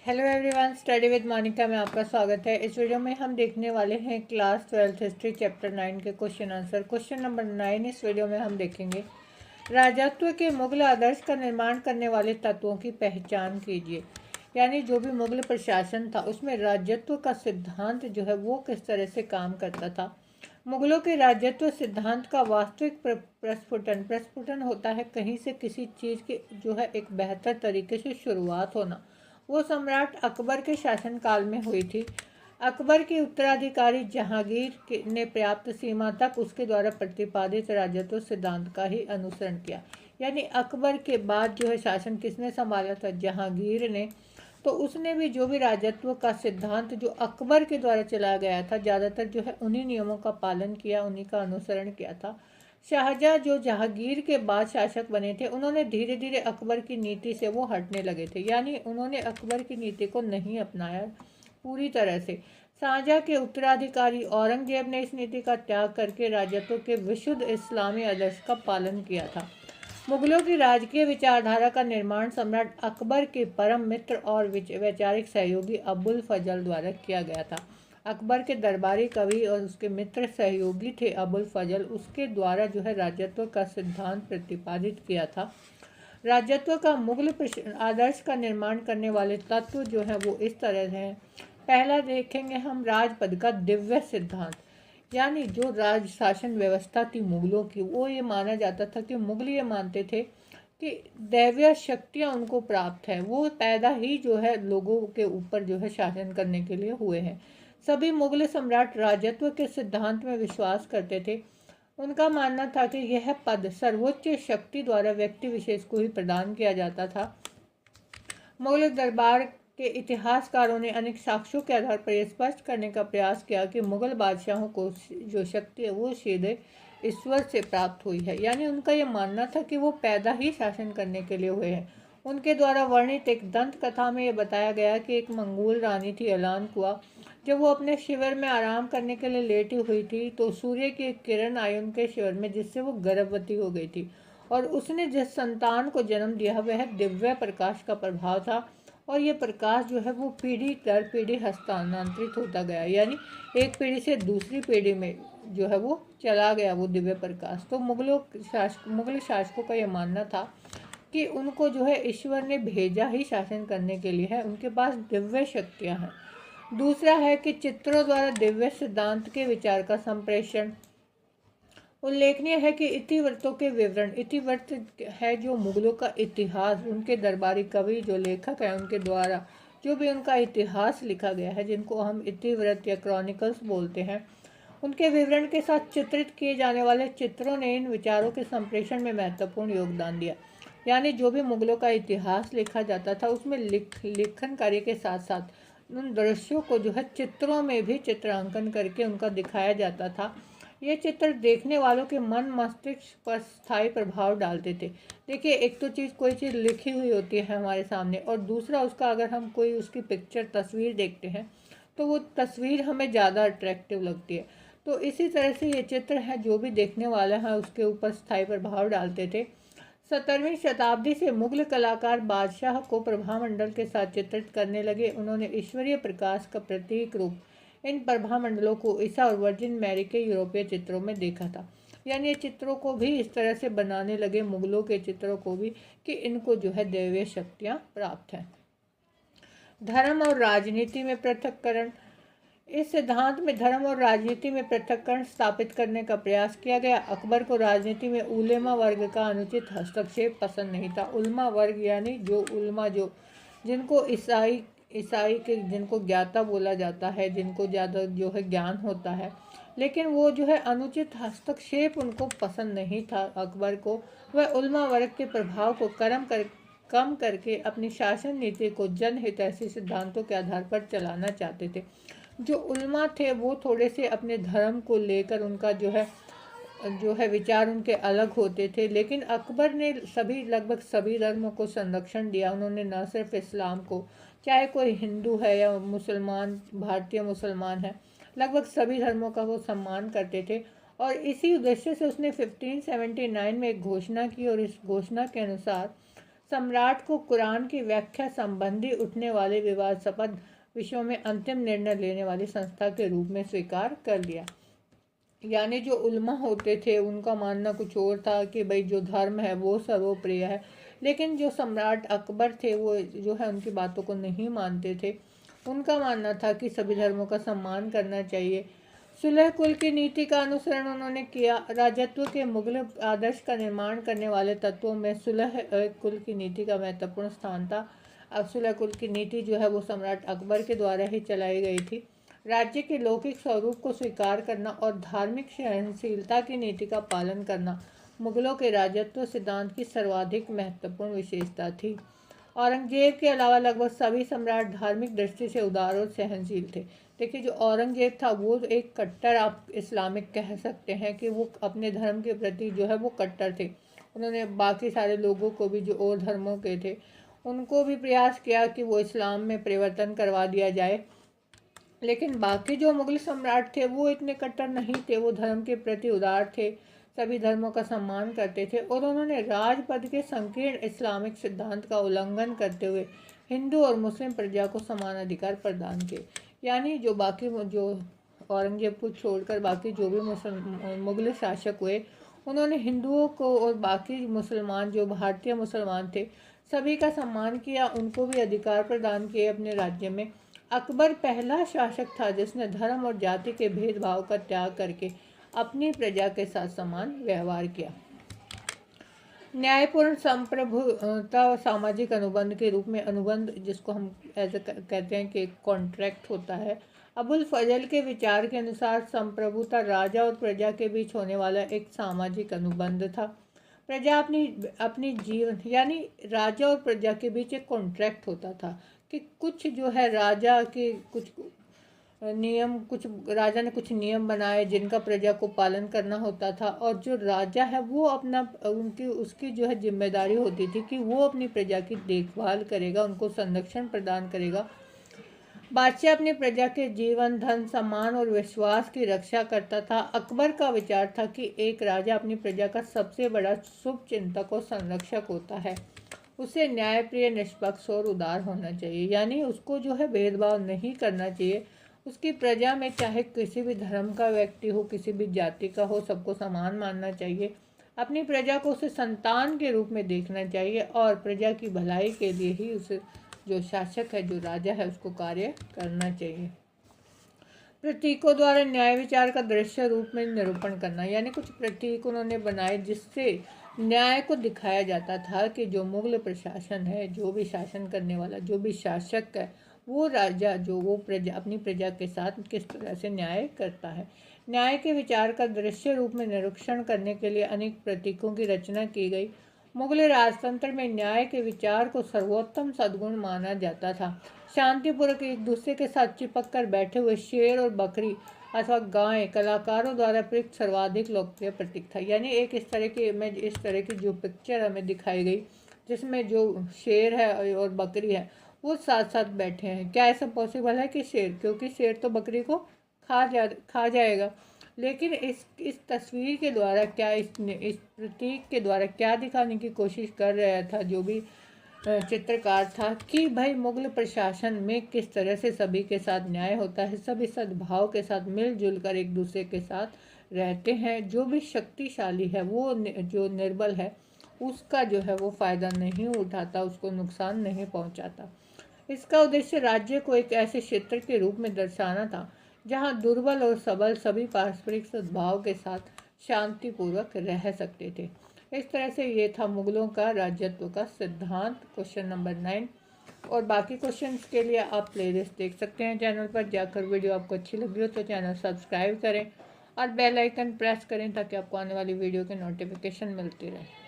Hello everyone, study with Monika में आपका स्वागत है। इस वीडियो में हम देखने वाले हैं क्लास 12th हिस्ट्री चैप्टर 9 के क्वेश्चन आंसर। क्वेश्चन नंबर 9 इस वीडियो में हम देखेंगे, राजत्व के मुगल आदर्श का निर्माण करने वाले तत्वों की पहचान कीजिए। यानी जो भी मुगल प्रशासन था उसमें राजत्व का सिद्धांत जो है वो किस तरह से काम करता था। मुगलों के राजत्व सिद्धांत का वास्तविक प्रस्फुटन होता है कहीं से किसी चीज़ की जो है एक बेहतर तरीके से शुरुआत होना। वो सम्राट अकबर के शासनकाल में हुई थी। अकबर के उत्तराधिकारी जहांगीर ने पर्याप्त सीमा तक उसके द्वारा प्रतिपादित राजत्व सिद्धांत का ही अनुसरण किया। यानी अकबर के बाद जो है शासन किसने संभाला था? जहांगीर ने। तो उसने भी जो भी राजत्व का सिद्धांत जो अकबर के द्वारा चलाया गया था, ज़्यादातर जो है उन्हीं नियमों का पालन किया, उन्हीं का अनुसरण किया था। शाहजहाँ जो जहांगीर के बाद शासक बने थे, उन्होंने धीरे धीरे अकबर की नीति से वो हटने लगे थे। यानी उन्होंने अकबर की नीति को नहीं अपनाया पूरी तरह से। शाहजहाँ के उत्तराधिकारी औरंगजेब ने इस नीति का त्याग करके राजत्व के विशुद्ध इस्लामी आदर्श का पालन किया था। मुगलों की राजकीय विचारधारा का निर्माण सम्राट अकबर के परम मित्र और वैचारिक सहयोगी अबुल फजल द्वारा किया गया था। अकबर के दरबारी कवि और उसके मित्र सहयोगी थे अबुल फजल, उसके द्वारा जो है राजत्व का सिद्धांत प्रतिपादित किया था। राजत्व का मुगल आदर्श का निर्माण करने वाले तत्व जो हैं वो इस तरह हैं। पहला देखेंगे हम, राजपद का दिव्य सिद्धांत। यानी जो राज शासन व्यवस्था थी मुगलों की, वो ये माना जाता था कि मुगल ये मानते थे कि दैवीय शक्तियाँ उनको प्राप्त है, वो पैदा ही जो है लोगों के ऊपर जो है शासन करने के लिए हुए हैं। सभी मुगल सम्राट राजत्व के सिद्धांत में विश्वास करते थे। उनका मानना था कि यह पद सर्वोच्च शक्ति द्वारा व्यक्ति विशेष को ही प्रदान किया जाता था। मुगल दरबार के इतिहासकारों ने अनेक साक्ष्यों के आधार पर यह स्पष्ट करने का प्रयास किया कि मुगल बादशाहों को जो शक्ति है वो सीधे ईश्वर से प्राप्त हुई है। यानी उनका यह मानना था कि वो पैदा ही शासन करने के लिए हुए हैं। उनके द्वारा वर्णित एक दंत कथा में यह बताया गया कि एक मंगोल रानी थी अलान कुआ। जब वो अपने शिविर में आराम करने के लिए लेटी हुई थी तो सूर्य की एक किरण आई उनके शिविर में, जिससे वो गर्भवती हो गई थी और उसने जिस संतान को जन्म दिया वह दिव्य प्रकाश का प्रभाव था। और ये प्रकाश जो है वो पीढ़ी दर पीढ़ी हस्तांतरित होता गया। यानी एक पीढ़ी से दूसरी पीढ़ी में जो है वो चला गया वो दिव्य प्रकाश। तो मुगल शासकों का ये मानना था कि उनको जो है ईश्वर ने भेजा ही शासन करने के लिए है, उनके पास दिव्य शक्तियाँ हैं। दूसरा है कि चित्रों द्वारा दिव्य सिद्धांत के विचार का संप्रेषण। उल्लेखनीय है कि इतिवृत्तों के विवरण, इतिवृत्त है जो मुगलों का इतिहास, उनके दरबारी कवि जो लेखक हैं उनके द्वारा जो भी उनका इतिहास लिखा गया है, जिनको हम इतिवृत्त या क्रॉनिकल्स बोलते हैं, उनके विवरण के साथ चित्रित किए जाने वाले चित्रों ने इन विचारों के संप्रेषण में महत्वपूर्ण योगदान दिया। यानी जो भी मुगलों का इतिहास लिखा जाता था उसमें लेखन कार्य के साथ साथ उन दृश्यों को जो है चित्रों में भी चित्रांकन करके उनका दिखाया जाता था। ये चित्र देखने वालों के मन मस्तिष्क पर स्थायी प्रभाव डालते थे। देखिए, एक तो चीज़ कोई चीज़ लिखी हुई होती है हमारे सामने, और दूसरा उसका अगर हम कोई उसकी पिक्चर तस्वीर देखते हैं तो वो तस्वीर हमें ज़्यादा अट्रैक्टिव लगती है। तो इसी तरह से ये चित्र है जो भी देखने वाला है उसके ऊपर स्थायी प्रभाव डालते थे। 17वीं शताब्दी से मुगल कलाकार बादशाह को प्रभामंडल के साथ चित्रित करने लगे। उन्होंने ईश्वरीय प्रकाश का प्रतीक रूप इन प्रभामंडलों को ईसा और वर्जिन मैरी के यूरोपीय चित्रों में देखा था। यानी ये चित्रों को भी इस तरह से बनाने लगे, मुगलों के चित्रों को भी, कि इनको जो है दैवीय शक्तियाँ प्राप्त हैं। धर्म और राजनीति में पृथक्करण। इस सिद्धांत में धर्म और राजनीति में पृथक्करण स्थापित करने का प्रयास किया गया। अकबर को राजनीति में उलेमा वर्ग का अनुचित हस्तक्षेप पसंद नहीं था। उलमा वर्ग यानी जो उलमा जो जिनको ईसाई के जिनको ज्ञाता बोला जाता है, जिनको ज़्यादा जो है ज्ञान होता है, लेकिन वो जो है अनुचित हस्तक्षेप उनको पसंद नहीं था अकबर को। वह उलमा वर्ग के प्रभाव को कम करके अपनी शासन नीति को जनहितैषी सिद्धांतों के आधार पर चलाना चाहते थे। जो उलमा थे वो थोड़े से अपने धर्म को लेकर उनका जो है विचार उनके अलग होते थे, लेकिन अकबर ने लगभग सभी धर्मों को संरक्षण दिया। उन्होंने न सिर्फ इस्लाम को, चाहे कोई हिंदू है या मुसलमान, भारतीय मुसलमान है, लगभग सभी धर्मों का वो सम्मान करते थे। और इसी उद्देश्य से उसने 1579 में एक घोषणा की, और इस घोषणा के अनुसार सम्राट को कुरान की व्याख्या संबंधी उठने वाले विवादास्पद विषयों में अंतिम निर्णय लेने वाली संस्था के रूप में स्वीकार कर लिया। यानी जो उल्मा होते थे उनका मानना कुछ और था कि भाई जो धर्म है वो सर्वोप्रिय है, लेकिन जो सम्राट अकबर थे वो जो है उनकी बातों को नहीं मानते थे। उनका मानना था कि सभी धर्मों का सम्मान करना चाहिए। सुलह कुल की नीति का अनुसरण उन्होंने किया। राजत्व के मुगल आदर्श का निर्माण करने वाले तत्वों में सुलह कुल की नीति का महत्वपूर्ण स्थान था। अब सुलह कुल की नीति जो है वो सम्राट अकबर के द्वारा ही चलाई गई थी। राज्य के लौकिक स्वरूप को स्वीकार करना और धार्मिक सहनशीलता की नीति का पालन करना मुगलों के राजत्व सिद्धांत की सर्वाधिक महत्वपूर्ण विशेषता थी। औरंगजेब के अलावा लगभग सभी सम्राट धार्मिक दृष्टि से उदार और सहनशील थे। देखिए जो औरंगजेब था वो एक कट्टर, आप इस्लामिक कह सकते हैं कि वो अपने धर्म के प्रति जो है वो कट्टर थे। उन्होंने बाकी सारे लोगों को भी जो और धर्मों के थे उनको भी प्रयास किया कि वो इस्लाम में परिवर्तन करवा दिया जाए, लेकिन बाकी जो मुगल सम्राट थे वो इतने कट्टर नहीं थे। वो धर्म के प्रति उदार थे, सभी धर्मों का सम्मान करते थे और उन्होंने राजपद के संकीर्ण इस्लामिक सिद्धांत का उल्लंघन करते हुए हिंदू और मुस्लिम प्रजा को समान अधिकार प्रदान किए। यानी जो बाकी जो औरंगजेब को छोड़कर बाकी जो भी मुगल शासक हुए उन्होंने हिंदुओं को और बाकी मुसलमान जो भारतीय मुसलमान थे सभी का सम्मान किया, उनको भी अधिकार प्रदान किए अपने राज्य में। अकबर पहला शासक था जिसने धर्म और जाति के भेदभाव का त्याग करके अपनी प्रजा के साथ समान व्यवहार किया। न्यायपूर्ण संप्रभुता सामाजिक अनुबंध के रूप में अनुबंध जिसको हम ऐसे कहते हैं कि कॉन्ट्रैक्ट होता है। अबुल फजल के विचार के अनुसार संप्रभुता राजा और प्रजा के बीच होने वाला एक सामाजिक अनुबंध था। प्रजा अपनी जीवन यानी राजा और प्रजा के बीच एक कॉन्ट्रैक्ट होता था कि कुछ जो है राजा के कुछ राजा ने कुछ नियम बनाए जिनका प्रजा को पालन करना होता था, और जो राजा है वो उसकी जो है जिम्मेदारी होती थी कि वो अपनी प्रजा की देखभाल करेगा, उनको संरक्षण प्रदान करेगा। बादशाह अपनी प्रजा के जीवन, धन, सम्मान और विश्वास की रक्षा करता था। अकबर का विचार था कि एक राजा अपनी प्रजा का सबसे बड़ा शुभ चिंतक और संरक्षक होता है। उसे न्यायप्रिय, निष्पक्ष और उदार होना चाहिए, यानी उसको जो है भेदभाव नहीं करना चाहिए। उसकी प्रजा में चाहे किसी भी धर्म का व्यक्ति हो, किसी भी जाति का हो, सबको समान मानना चाहिए। अपनी प्रजा को उसे संतान के रूप में देखना चाहिए और प्रजा की भलाई के लिए ही उसे जो शासक है, जो राजा है, उसको कार्य करना चाहिए। प्रतीकों द्वारा न्याय विचार का दृश्य रूप में निरूपण करना, यानी कुछ प्रतीक उन्होंने बनाए जिससे न्याय को दिखाया जाता था कि जो मुगल प्रशासन है, जो भी शासन करने वाला, जो भी शासक है, वो राजा जो वो प्रजा अपनी प्रजा के साथ किस तरह से न्याय करता है। न्याय के विचार का दृश्य रूप में निरीक्षण करने के लिए अनेक प्रतीकों की रचना की गई। मुगल राजतंत्र में न्याय के विचार को सर्वोत्तम सद्गुण माना जाता था। शांतिपूर्वक एक दूसरे के साथ चिपक कर बैठे हुए शेर और बकरी अथवा गाय कलाकारों द्वारा प्रयुक्त सर्वाधिक लोकप्रिय प्रतीक था। यानी एक इस तरह की जो पिक्चर हमें दिखाई गई जिसमें जो शेर है और बकरी है वो साथ साथ बैठे हैं। क्या ऐसा पॉसिबल है कि शेर, क्योंकि शेर तो बकरी को खा जाएगा, लेकिन इस तस्वीर के द्वारा क्या इस प्रतीक के द्वारा क्या दिखाने की कोशिश कर रहा था जो भी चित्रकार था कि भाई मुगल प्रशासन में किस तरह से सभी के साथ न्याय होता है, सभी सद्भाव के साथ मिलजुल कर एक दूसरे के साथ रहते हैं। जो भी शक्तिशाली है वो जो निर्बल है उसका जो है वो फ़ायदा नहीं उठाता, उसको नुकसान नहीं पहुंचाता। इसका उद्देश्य राज्य को एक ऐसे क्षेत्र के रूप में दर्शाना था जहां दुर्बल और सबल सभी पारस्परिक सद्भाव के साथ शांतिपूर्वक रह सकते थे। इस तरह से ये था मुगलों का राज्यत्व का सिद्धांत, क्वेश्चन नंबर 9। और बाकी क्वेश्चंस के लिए आप प्लेलिस्ट देख सकते हैं चैनल पर जाकर। वीडियो आपको अच्छी लगी हो तो चैनल सब्सक्राइब करें और बेल आइकन प्रेस करें ताकि आपको आने वाली वीडियो की नोटिफिकेशन मिलती रहे।